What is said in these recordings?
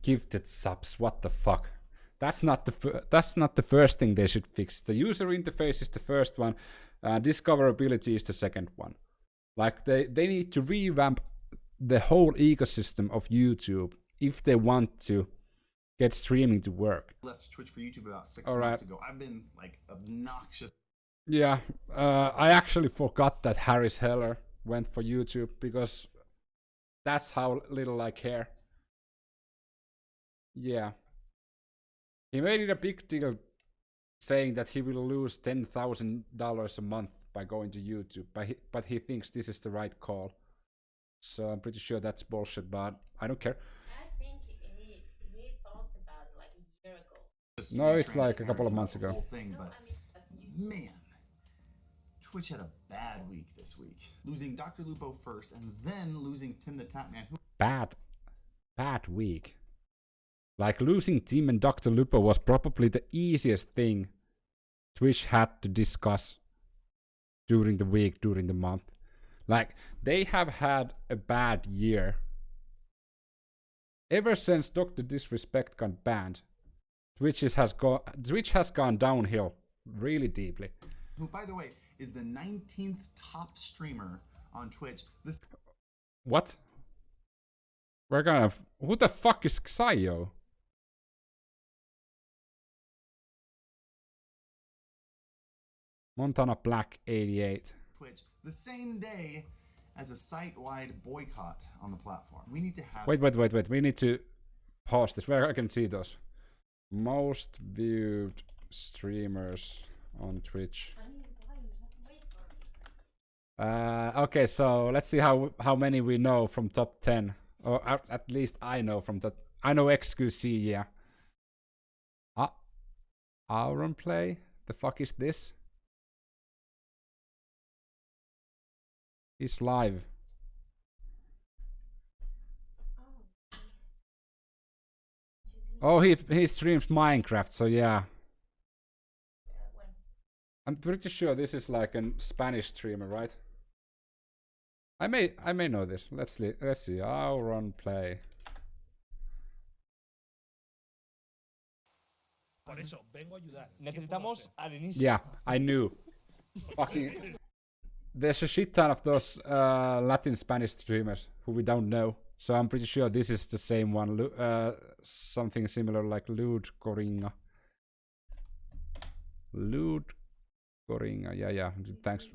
gifted subs. What the fuck? That's not the first thing they should fix. The user interface is the first one. Discoverability is the second one. Like they need to revamp the whole ecosystem of YouTube if they want to get streaming to work. Left Twitch for YouTube about 6 months ago. I've been like obnoxious. Yeah, I actually forgot that Harris Heller went for YouTube because that's how little I care. Yeah. He made it a big deal saying that he will lose $10,000 a month by going to YouTube, but he thinks this is the right call. So I'm pretty sure that's bullshit, but I don't care. I think he talked about it like a year ago. No, it's like a couple of months ago. Whole thing, but man, Twitch had a bad week this week. Losing Dr. Lupo first, and then losing Tim the Tatman. Bad week. Like losing Tim and Dr. Lupo was probably the easiest thing Twitch had to discuss during the week, during the month. Like, they have had a bad year. Ever since Dr. Disrespect got banned, Twitch has gone downhill really deeply. Who, by the way, is the 19th top streamer on Twitch. What? We're gonna... Who the fuck is Xayo? Montana Black 88. Twitch the same day as a site-wide boycott on the platform. We need to have... Wait. We need to pause this. Where I can see those. Most viewed streamers on Twitch. Okay, so let's see how many we know from top 10. Or at least I know from that. I know XQC, yeah. Auron Play? The fuck is this? He's live. Oh, he streams Minecraft, so yeah. I'm pretty sure this is like a Spanish streamer, right? I may know this. Let's see. Auron Play. Yeah, I knew. Fucking. There's a shit ton of those Latin Spanish streamers who we don't know. So I'm pretty sure this is the same one. Something similar like Lude Coringa. Lude Coringa. Yeah. Thanks.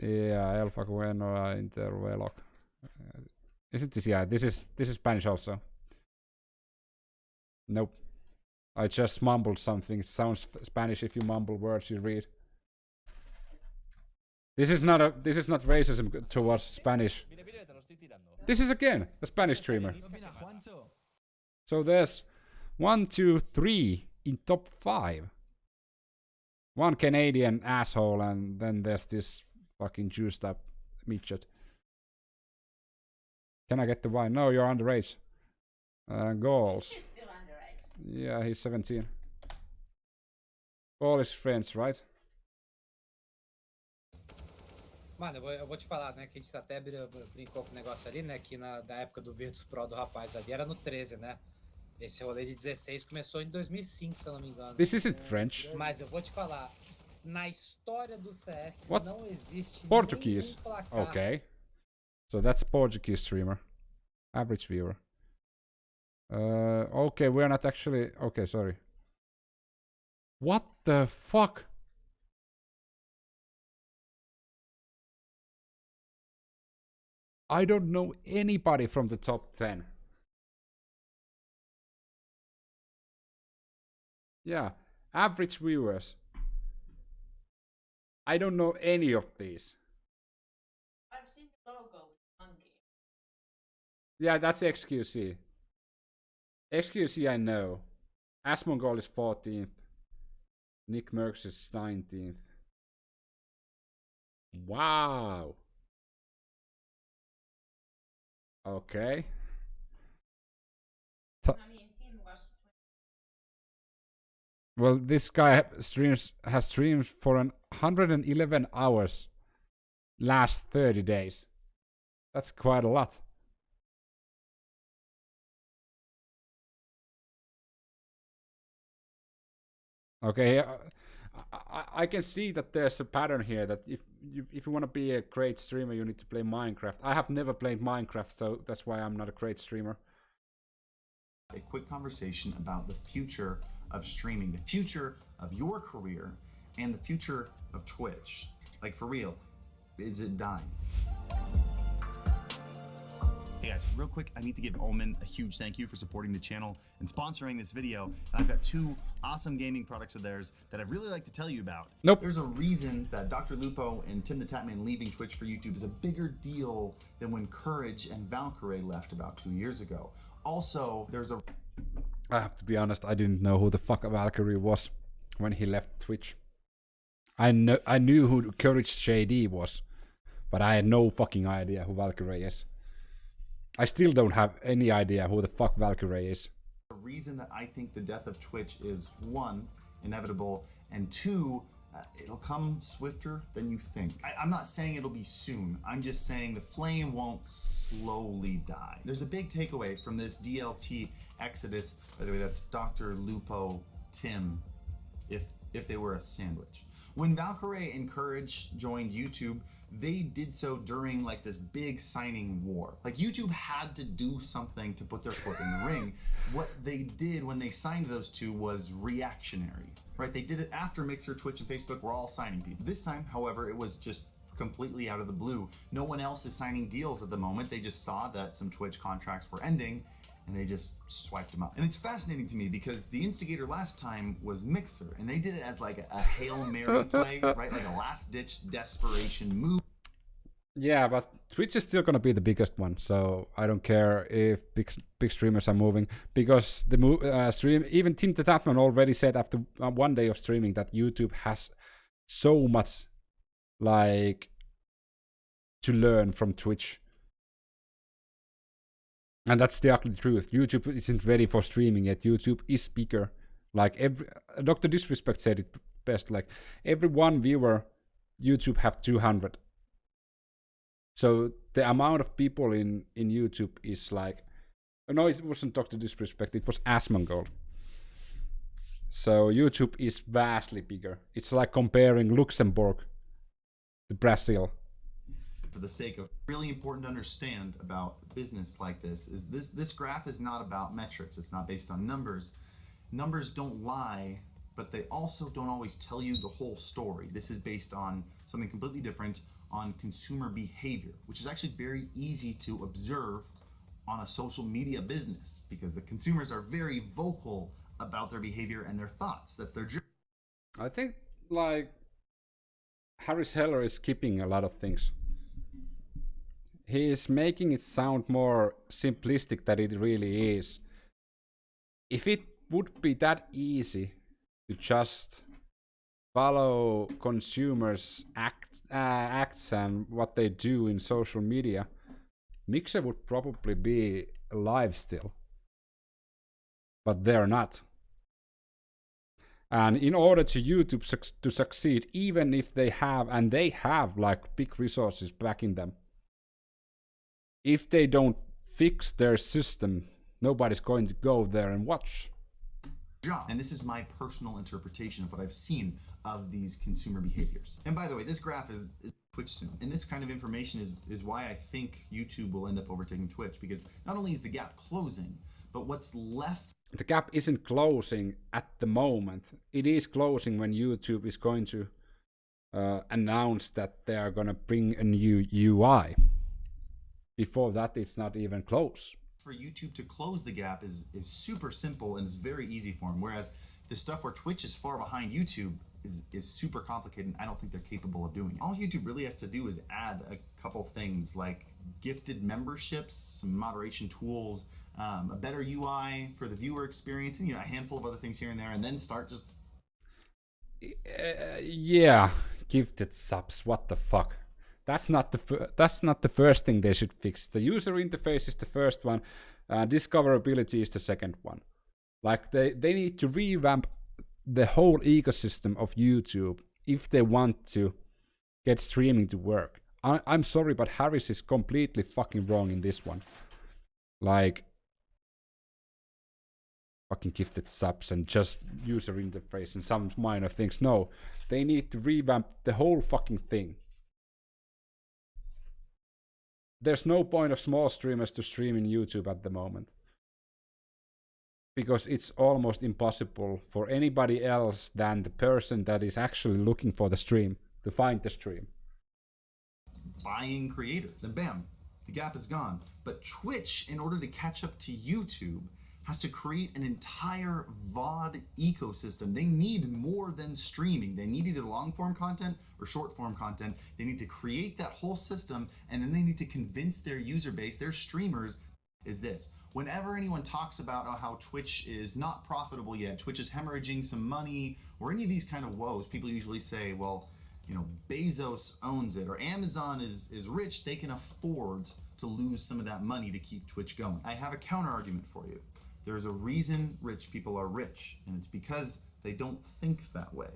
Yeah, Alpha Guenora Intervelok. Isn't this? Yeah, this is Spanish also. Nope. I just mumbled something. It sounds Spanish if you mumble words you read. This is not racism towards Spanish. This is again a Spanish streamer. So there's 1, 2, 3 in top 5. One Canadian asshole, and then there's this fucking juiced up midget. Can I get the wine? No, you're underage. Goals. Yeah, he's 17. All his friends, right? Mano, eu vou te falar, né, que a gente até brincou com o negócio ali, né, que da época do Virtus Pro do rapaz ali era no 13, né? Esse rolê de 16 começou em 2005, se eu não me engano. This isn't French. Mas eu vou te falar, na história do CS não existe Portuguese. nenhum placar. Okay. So that's Portuguese streamer. Average viewer. Okay, we're not actually... Okay, sorry. What the fuck? I don't know anybody from the top 10. Yeah, average viewers. I don't know any of these. I've seen the logo with monkey. Yeah, that's XQC. XQC I know. Asmongold is 14th. Nick Merckx is 19th. Wow. Okay. Well, this guy has streamed for 111 hours last 30 days. That's quite a lot. Okay, I can see that there's a pattern here that if you want to be a great streamer, you need to play Minecraft. I have never played Minecraft, so that's why I'm not a great streamer. A quick conversation about the future of streaming, the future of your career, and the future of Twitch. Like, for real, is it dying? Hey guys, real quick, I need to give Omen a huge thank you for supporting the channel and sponsoring this video. I've got 2 awesome gaming products of theirs that I'd really like to tell you about. Nope. There's a reason that Dr. Lupo and Tim the Tatman leaving Twitch for YouTube is a bigger deal than when Courage and Valkyrae left about 2 years ago. Also, there's a... I have to be honest, I didn't know who the fuck Valkyrie was when he left Twitch. I knew who Courage JD was, but I had no fucking idea who Valkyrae is. I still don't have any idea who the fuck Valkyrae is. The reason that I think the death of Twitch is 1, inevitable, and 2, it'll come swifter than you think. I'm not saying it'll be soon. I'm just saying the flame won't slowly die. There's a big takeaway from this DLT exodus. By the way, that's Dr. Lupo, Tim, if they were a sandwich. When Valkyrae and Courage joined YouTube, they did so during like this big signing war. Like, YouTube had to do something to put their foot in the ring. What they did when they signed those 2 was reactionary, right? They did it after Mixer, Twitch, and Facebook were all signing people. This time, however, it was just completely out of the blue. No one else is signing deals at the moment. They just saw that some Twitch contracts were ending and they just swiped them out. And it's fascinating to me because the instigator last time was Mixer, and they did it as like a Hail Mary play, right? Like a last-ditch desperation move. Yeah, but Twitch is still gonna be the biggest one, so I don't care if big streamers are moving, because the stream, even Tim the Tatman already said after 1 day of streaming that YouTube has so much like to learn from Twitch. And that's the ugly truth. YouTube isn't ready for streaming yet. YouTube is bigger. Like Dr. Disrespect said it best. Like every 1 viewer, YouTube have 200. So the amount of people in YouTube is like, no, it wasn't Dr. Disrespect. It was Asmongold. So YouTube is vastly bigger. It's like comparing Luxembourg to Brazil. For the sake of really important to understand about business like this is this graph is not about metrics. It's not based on numbers. Numbers don't lie, but they also don't always tell you the whole story. This is based on something completely different, on consumer behavior, which is actually very easy to observe on a social media business because the consumers are very vocal about their behavior and their thoughts. That's their job. I think like Harris Heller is skipping a lot of things. He is making it sound more simplistic than it really is. If it would be that easy to just follow consumers' acts and what they do in social media, Mixer would probably be alive still. But they're not. And in order to YouTube to succeed, even if they have, and they have like big resources backing them, if they don't fix their system, nobody's going to go there and watch. And this is my personal interpretation of what I've seen of these consumer behaviors. And by the way, this graph is Twitch soon. And this kind of information is why I think YouTube will end up overtaking Twitch, because not only is the gap closing, but what's left. The gap isn't closing at the moment. It is closing when YouTube is going to announce that they are going to bring a new UI. Before that, it's not even close. For YouTube to close the gap is super simple and is very easy for them. Whereas the stuff where Twitch is far behind YouTube is super complicated, and I don't think they're capable of doing it. All YouTube really has to do is add a couple things like gifted memberships, some moderation tools, a better UI for the viewer experience, and a handful of other things here and there, and then start just... Yeah, gifted subs, what the fuck. That's not the first thing they should fix. The user interface is the first one. Discoverability is the second one. Like they need to revamp the whole ecosystem of YouTube if they want to get streaming to work. I'm sorry, but Harris is completely fucking wrong in this one. Like, fucking gifted subs and just user interface and some minor things. No, they need to revamp the whole fucking thing. There's no point of small streamers to stream in YouTube at the moment, because it's almost impossible for anybody else than the person that is actually looking for the stream to find the stream. Buying creators, and bam, the gap is gone. But Twitch, in order to catch up to YouTube, has to create an entire VOD ecosystem. They need more than streaming. They need either long form content or short form content. They need to create that whole system, and then they need to convince their user base, their streamers, is this. Whenever anyone talks about how Twitch is not profitable yet, Twitch is hemorrhaging some money, or any of these kind of woes, people usually say, well, you know, Bezos owns it, or Amazon is rich, they can afford to lose some of that money to keep Twitch going. I have a counter argument for you. There's a reason rich people are rich, and it's because they don't think that way.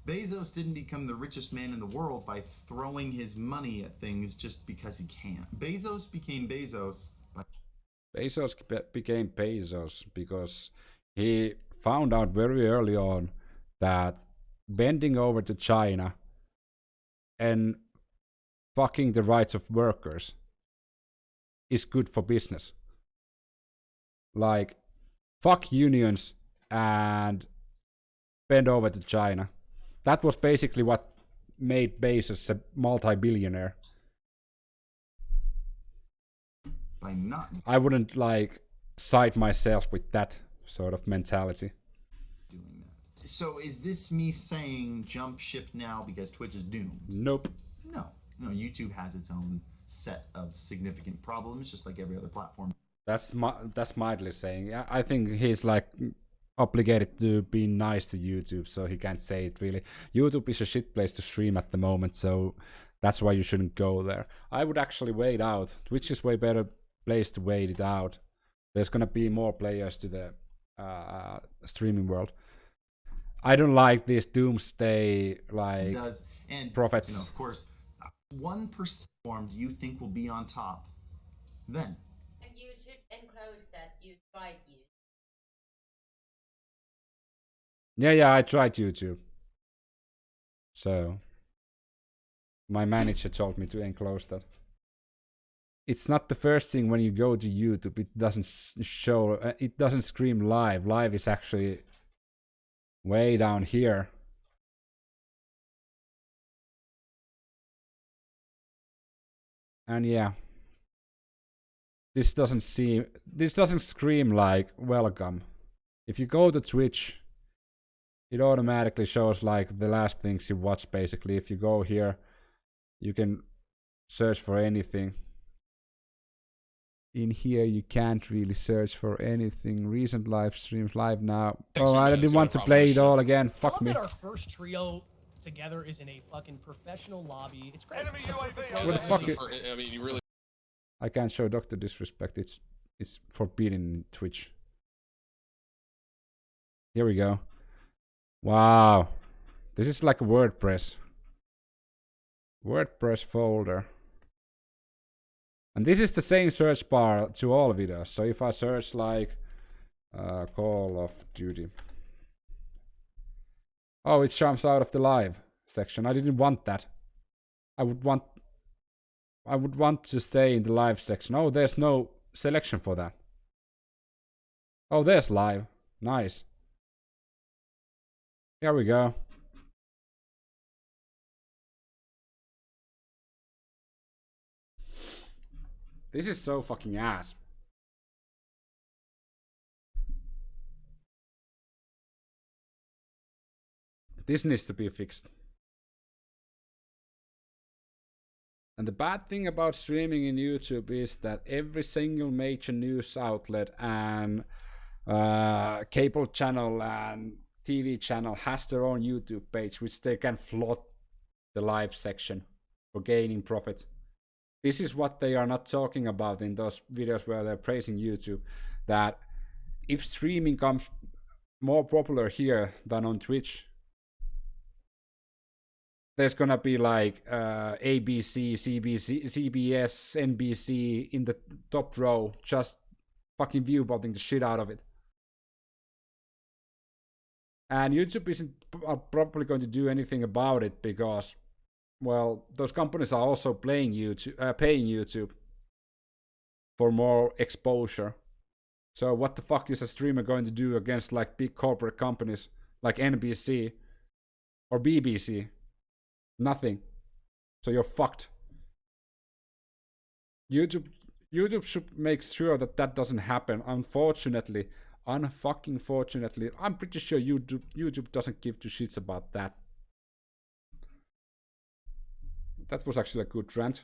Bezos didn't become the richest man in the world by throwing his money at things just because he can. Bezos became Bezos by... Bezos became Bezos because he found out very early on that bending over to China and fucking the rights of workers is good for business. Like, fuck unions and bend over to China. That was basically what made Bezos a multi-billionaire. By not I wouldn't like side myself with that sort of mentality. doing that. So is this me saying jump ship now because Twitch is doomed? Nope. No. No, YouTube has its own set of significant problems, just like every other platform. That's mildly saying. I think he's like obligated to be nice to YouTube, so he can't say it really. YouTube is a shit place to stream at the moment, so that's why you shouldn't go there. I would actually wait out. Twitch is way better place to wait it out. There's gonna be more players to the streaming world. I don't like this doomsday like prophets. You know, of course, 1% form do you think will be on top? Then You should enclose that you tried you. Yeah, I tried YouTube. So my manager told me to enclose that. It's not the first thing when you go to YouTube. It doesn't show. It doesn't scream live. Live is actually way down here. And yeah, this doesn't scream like welcome. If you go to Twitch, it automatically shows like the last things you watch. Basically, if you go here, you can search for anything. In here, you can't really search for anything. Recent live streams, live now. Oh, I didn't want to play it all again. Fuck me. Our first trio together is in a fucking professional lobby. It's great. Enemy UAV. What the fuck? I mean, you really. I can't show Dr. Disrespect. It's forbidden in Twitch. Here we go. Wow. This is like a WordPress. WordPress folder. And this is the same search bar to all videos. So if I search like Call of Duty. Oh, it jumps out of the live section. I didn't want that. I would want to stay in the live section. Oh, there's no selection for that. Oh, there's live. Nice. Here we go. This is so fucking ass. This needs to be fixed. And the bad thing about streaming in YouTube is that every single major news outlet and cable channel and TV channel has their own YouTube page, which they can flood the live section for gaining profit. This is what they are not talking about in those videos where they're praising YouTube, that if streaming comes more popular here than on Twitch, there's gonna be like ABC, CBS, NBC in the top row, just fucking viewbombing the shit out of it. And YouTube isn't probably going to do anything about it because, well, those companies are also paying YouTube for more exposure. So what the fuck is a streamer going to do against like big corporate companies like NBC or BBC? Nothing. So you're fucked. YouTube should make sure that that doesn't happen. Unfortunately, I'm pretty sure YouTube doesn't give two shits about that. That was actually a good rant.